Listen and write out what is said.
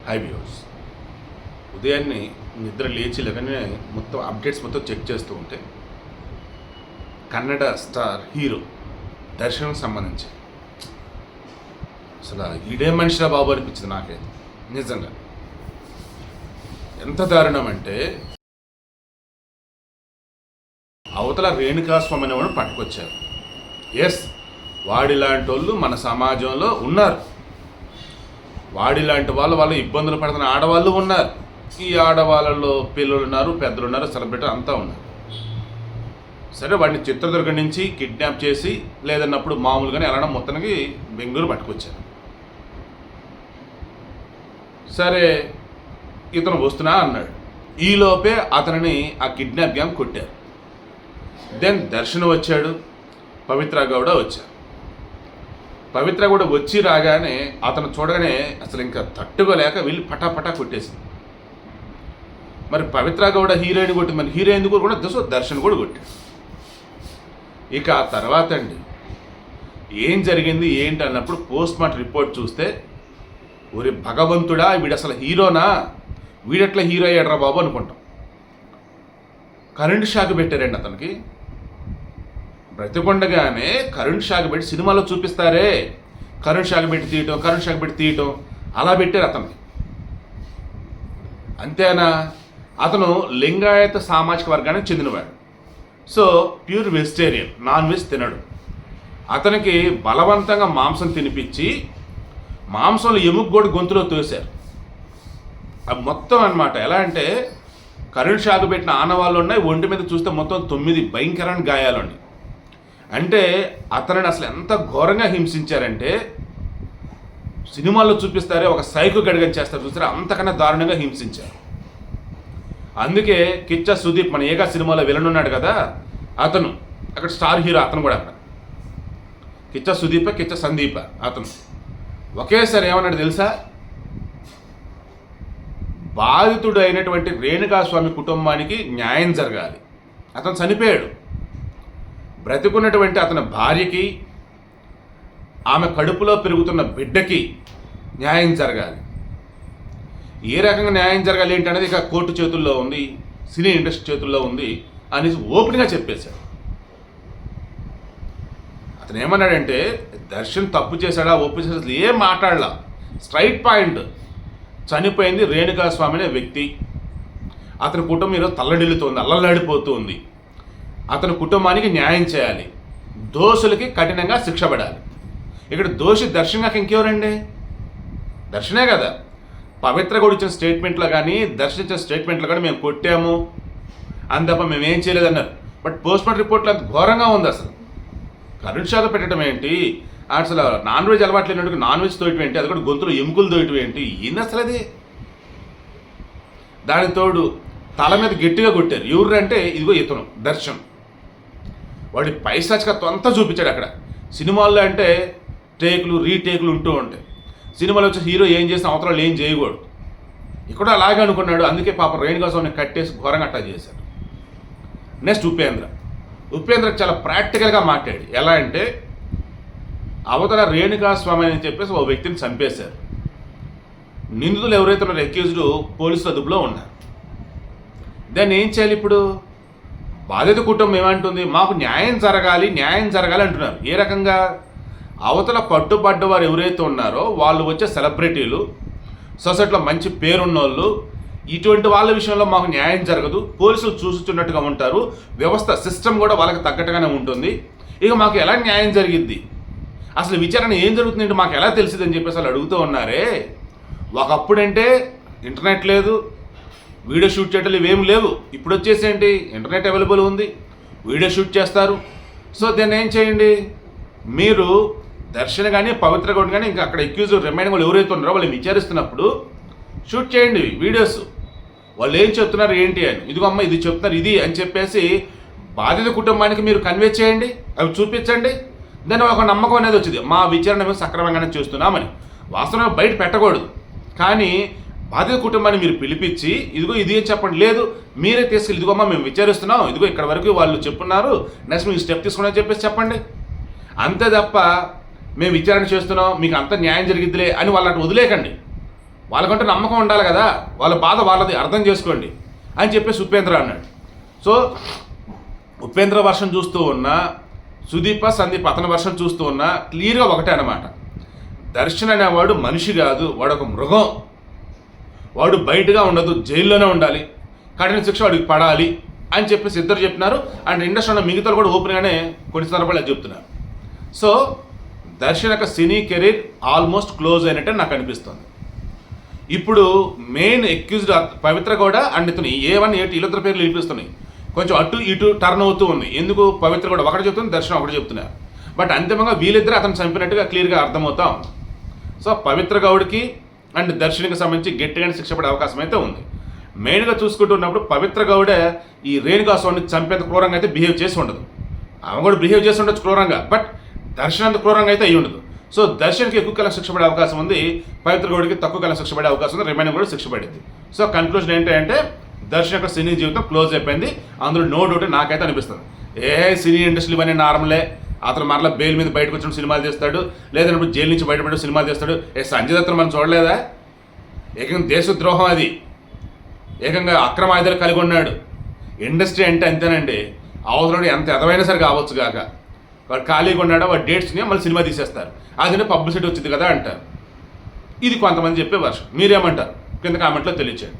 High viewers, ఉదయాన్నే నిద్ర లేచి లేకనే మొత్తం అప్డేట్స్ మొత్తం చెక్ చేస్తూ ఉంటే కన్నడ స్టార్ హీరో దర్శనం సంబంధించి అసలు ఈడే మనిషిరా బాబు అనిపించింది నాకైతే. నిజంగా ఎంత దారుణం అంటే, అవతల రేణుకాస్వామి అనేవాడు పట్టుకొచ్చారు. ఎస్, వాడిలాంటి వాళ్ళు మన సమాజంలో ఉన్నారు. వాడిలాంటి వాళ్ళు ఇబ్బందులు పడుతున్న ఆడవాళ్ళు ఉన్నారు. ఈ ఆడవాళ్ళలో పిల్లలు ఉన్నారు, పెద్దలు ఉన్నారు, సెలబ్రిటీ అంతా ఉన్నారు. సరే, వాడిని చిత్రదుర్గం నుంచి కిడ్నాప్ చేసి లేదన్నప్పుడు మామూలుగానే ఎలా మొత్తానికి బెంగళూరు పట్టుకొచ్చారు. సరే, ఇతను వస్తున్నా అన్నాడు. ఈలోపే అతనిని ఆ కిడ్నాప్ గ్యాంగ్ కొట్టారు. దెన్ దర్శన్ వచ్చాడు, పవిత్ర గౌడ వచ్చారు. పవిత్ర కూడా వచ్చి రాగానే అతను చూడగానే అసలు ఇంకా తట్టుకోలేక వెళ్ళి పటాపటా కొట్టేసింది. మరి పవిత్ర గౌడ హీరోయిన్ కొట్టి మరి హీరో ఎందుకు కూడా దర్శన్ కూడా కొట్టాడు. ఇక ఆ తర్వాత అండి ఏం జరిగింది ఏంటి అన్నప్పుడు పోస్ట్ మార్టం రిపోర్ట్ చూస్తే, ఒరే భగవంతుడా, వీడు అసలు హీరోనా, వీడెట్లా హీరో అయ్యాడరా బాబు అనుకుంటాం. కరెంట్ షాక్ పెట్టారండి అతనికి. బ్రతికొండగానే కరెంట్ షాక్ పెట్టి సినిమాలో చూపిస్తారే, కరెంట్ షాక్ పెట్టి తీయటం అలా పెట్టారు అతనికి. అంతేనా, అతను లింగాయత సామాజిక వర్గానికి చెందినవాడు. So pure vegetarian, non veg తినడు. అతనికి బలవంతంగా మాంసం తినిపించి మాంసంలో ఎముక కూడా గొంతులో తోశారు. అది మొత్తం అనమాట. ఎలా అంటే కరెంట్ షాక్ పెట్టిన ఆనవాళ్ళు ఉన్నాయి, ఒంటి మీద చూస్తే మొత్తం 9 భయంకరమైన గాయాలు ఉన్నాయి. అంటే అతనిని అసలు ఎంత ఘోరంగా హింసించారంటే, సినిమాల్లో చూపిస్తారే ఒక సైకో గడిగని చేస్తారు చూస్తారా, అంతకన్నా దారుణంగా హింసించారు. అందుకే కిచ్చ సుదీప్, మన ఏగా సినిమాలో విలన్ ఉన్నాడు కదా, అతను అక్కడ స్టార్ హీరో, అతను కూడా అక్కడ కిచ్చ సుదీప కిచ్చ సందీప, అతను ఒకేసారి ఏమన్నాడు తెలుసా, బాధితుడు అయినటువంటి రేణుకాస్వామి కుటుంబానికి న్యాయం జరగాలి. అతను చనిపోయాడు. బ్రతికున్నటువంటి అతని భార్యకి, ఆమె కడుపులో పెరుగుతున్న బిడ్డకి న్యాయం జరగాలి. ఏ రకంగా న్యాయం జరగాలి ఏంటి అనేది ఇక కోర్టు చేతుల్లో ఉంది, సినీ ఇండస్ట్రీ చేతుల్లో ఉంది అనేసి ఓపెన్గా చెప్పేశాడు. అతను ఏమన్నాడంటే, దర్శన్ తప్పు చేశాడా ఒప్పు చేశాడా ఏం మాట్లాడలా, స్ట్రైట్ పాయింట్. చనిపోయింది రేణుకాస్వామి అనే వ్యక్తి. అతని కుటుంబం ఈరోజు తల్లడిల్లుతోంది, అల్లలాడిపోతుంది. అతని కుటుంబానికి న్యాయం చేయాలి, దోషులకి కఠినంగా శిక్ష పడాలి. ఇక్కడ దోషి దర్శన్గా ఇంకెవరండి, దర్శనే కదా. పవిత్ర కూడా ఇచ్చిన స్టేట్మెంట్లో కానీ, దర్శన్ ఇచ్చిన స్టేట్మెంట్లో కానీ మేము కొట్టాము అని తప్ప మేమేం చేయలేదన్నారు. బట్ పోస్ట్ మార్టం రిపోర్ట్లో అంత ఘోరంగా ఉంది. అసలు కరెంట్ షాక్ పెట్టడం ఏంటి, అసలు నాన్ వెజ్ అలవాటు లేనట్టుగా నాన్ వెజ్ తోయటం ఏంటి, అది కూడా గొంతులో ఎముకలు తోయటం ఏంటి, ఏంది అసలు అది. దానికి తోడు తల మీద గట్టిగా కొట్టారు. ఎవరు అంటే ఇదిగో ఇతను దర్శన్. వాడి పైశాచికత్వం అంతా చూపించాడు అక్కడ. సినిమాల్లో అంటే టేకులు రీటేకులు ఉంటూ ఉంటాయి. సినిమాలో వచ్చి హీరో ఏం చేసిన అవతరాలు ఏం చేయకూడదు. ఇక్కడ అలాగే అనుకున్నాడు. అందుకే పాప రేణుకాస్వామిని కట్టేసి ఘోరంగా అట్టా చేశారు. నెక్స్ట్ ఉపేంద్ర చాలా ప్రాక్టికల్గా మాట్లాడి, ఎలా అంటే అవతల రేణుకాస్వామి అని చెప్పేసి ఓ వ్యక్తిని చంపేశారు. నిందితులు ఎవరైతే ఉన్నారో అక్యూజ్డ్ పోలీసుల అదుపులో ఉన్నారు. దాన్ని ఏం చేయాలి ఇప్పుడు? బాధిత కుటుంబం ఏమంటుంది, మాకు న్యాయం జరగాలి అంటున్నారు. ఏ రకంగా? అవతల పట్టుబడ్డవారు ఎవరైతే ఉన్నారో వాళ్ళు వచ్చే సెలబ్రిటీలు, సొసైటీలో మంచి పేరున్నోళ్ళు, ఇటువంటి వాళ్ళ విషయంలో మాకు న్యాయం జరగదు, పోలీసులు చూస్తున్నట్టుగా ఉంటారు, వ్యవస్థ సిస్టమ్ కూడా వాళ్ళకి తగ్గట్టుగానే ఉంటుంది. ఇక మాకు ఎలా న్యాయం జరిగిద్ది, అసలు విచారణ ఏం జరుగుతుందంటే మాకు ఎలా తెలిసింది అని చెప్పేసి వాళ్ళు అడుగుతూ ఉన్నారే. ఒకప్పుడంటే ఇంటర్నెట్ లేదు, వీడియో షూట్ చేయటం ఇవేం లేవు. ఇప్పుడు వచ్చేసి ఏంటి, ఇంటర్నెట్ అవైలబుల్ ఉంది, వీడియో షూట్ చేస్తారు. సో దాన్ని ఏం చేయండి, మీరు దర్శన్ కానీ పవిత్ర గౌడ్ కానీ ఇంకా అక్కడ అక్యూజ్ రిమైనింగ్ వాళ్ళు ఎవరైతే ఉన్నారో వాళ్ళు విచారిస్తున్నప్పుడు షూట్ చేయండి వీడియోస్. వాళ్ళు ఏం చెప్తున్నారు ఏంటి అని, ఇదిగో అమ్మ ఇది చెప్తున్నారు ఇది అని చెప్పేసి బాధిత కుటుంబానికి మీరు కన్వే చేయండి, అవి చూపించండి. దాని ఒక నమ్మకం అనేది వచ్చింది, మా విచారణ మేము సక్రమంగానే చేస్తున్నామని. వాస్తవంగా బయట పెట్టకూడదు, కానీ బాధిత కుటుంబాన్ని మీరు పిలిపించి ఇదిగో ఇది అని చెప్పండి. లేదు, మీరే తీసుకెళ్ళి ఇదిగోమ్మా మేము విచారిస్తున్నాం, ఇదిగో ఇక్కడ వరకు వాళ్ళు చెప్పున్నారు, నెక్స్ట్ మీరు స్టెప్ తీసుకుని చెప్పేసి చెప్పండి. అంతే తప్ప మేము విచారణ చేస్తున్నాం మీకు అంత న్యాయం జరిగిద్దిలే అని వాళ్ళని వదిలేకండి. వాళ్ళకంటూ నమ్మకం ఉండాలి కదా, వాళ్ళ బాధ వాళ్ళది, అర్థం చేసుకోండి అని చెప్పేసి ఉపేంద్ర అన్నాడు. సో ఉపేంద్ర వర్షం చూస్తూ ఉన్నా, సుదీప సందీప్ అతని వర్షం చూస్తూ ఉన్నా క్లియర్గా ఒకటే అనమాట. దర్శన్ అనేవాడు మనిషి కాదు, వాడు ఒక మృగం. వాడు బయటగా ఉండదు, జైల్లోనే ఉండాలి, కఠిన శిక్ష వాడికి పడాలి అని చెప్పేసి ఇద్దరు చెప్తున్నారు. అండ్ ఇండస్ట్రీలో మిగతాలు కూడా ఓపెన్గానే కొన్ని సందర్భాలు చెప్తున్నారు. సో దర్శన్ యొక్క సినీ కెరీర్ ఆల్మోస్ట్ క్లోజ్ అయినట్టే నాకు అనిపిస్తుంది. ఇప్పుడు మెయిన్ అక్యూజ్డ్ పవిత్ర కూడా అండ్ ఇతను A1 A2 వీళ్ళిద్దరు పేర్లు వినిపిస్తున్నాయి. కొంచెం అటు ఇటు టర్న్ అవుతూ ఉంది. ఎందుకు పవిత్ర కూడా ఒకటి చెప్తుంది, దర్శనం ఒకటి చెప్తున్నారు. బట్ అంతిమంగా వీళ్ళిద్దరు అతను చంపినట్టుగా క్లియర్గా అర్థమవుతా ఉంది. సో పవిత్ర గౌడ్కి అండ్ దర్శన్కి సంబంధించి గట్టిగానే శిక్ష పడే అవకాశం అయితే ఉంది. మెయిన్గా చూసుకుంటున్నప్పుడు పవిత్ర గౌడే ఈ రేణుకా స్వామిని చంపేంత క్రూరంగా అయితే బిహేవ్ చేసి ఉండదు. ఆమె కూడా బిహేవ్ చేసి ఉండొచ్చు క్రూరంగా, బట్ దర్శన్ అంత క్రూరంగా అయితే అయ్యి ఉండదు. సో దర్శన్కి ఎక్కువ కాలం శిక్ష పడే అవకాశం ఉంది, పవిత్ర గౌడ్కి తక్కువ కాలం శిక్ష పడే అవకాశం ఉంది, రిమైనింగ్ కూడా శిక్ష పడింది. సో కన్క్లూజన్ ఏంటంటే దర్శన్ యొక్క సినీ జీవితం క్లోజ్ అయిపోయింది, అందులో నో డౌట్ నాకైతే అనిపిస్తుంది. సినీ ఇండస్ట్రీ ఇవన్నీ నార్మలే, అతను మరలా బెయిల్ మీద బయటకు వచ్చిన సినిమాలు చేస్తాడు, లేదంటే జైలు నుంచి బయటపడే సినిమాలు చేస్తాడు. సంజయ్ దత్తును మనం చూడలేదా? ఏకంగా దేశద్రోహం, అది ఏకంగా అక్రమ ఆయుధాలు కలిగి ఉన్నాడు. ఇండస్ట్రీ అంటే అంతేనండి, అవసరం ఎంత ఎదవైనా సరే కావచ్చు కాక, వాడు ఖాళీగా ఉన్నాడో వాడు డేట్స్ని మళ్ళీ సినిమా తీసేస్తారు, అదే పబ్లిసిటీ వచ్చింది కదా అంటారు. ఇది కొంతమంది చెప్పే వర్షం. మీరేమంటారు కింద కామెంట్లో తెలియచేయండి.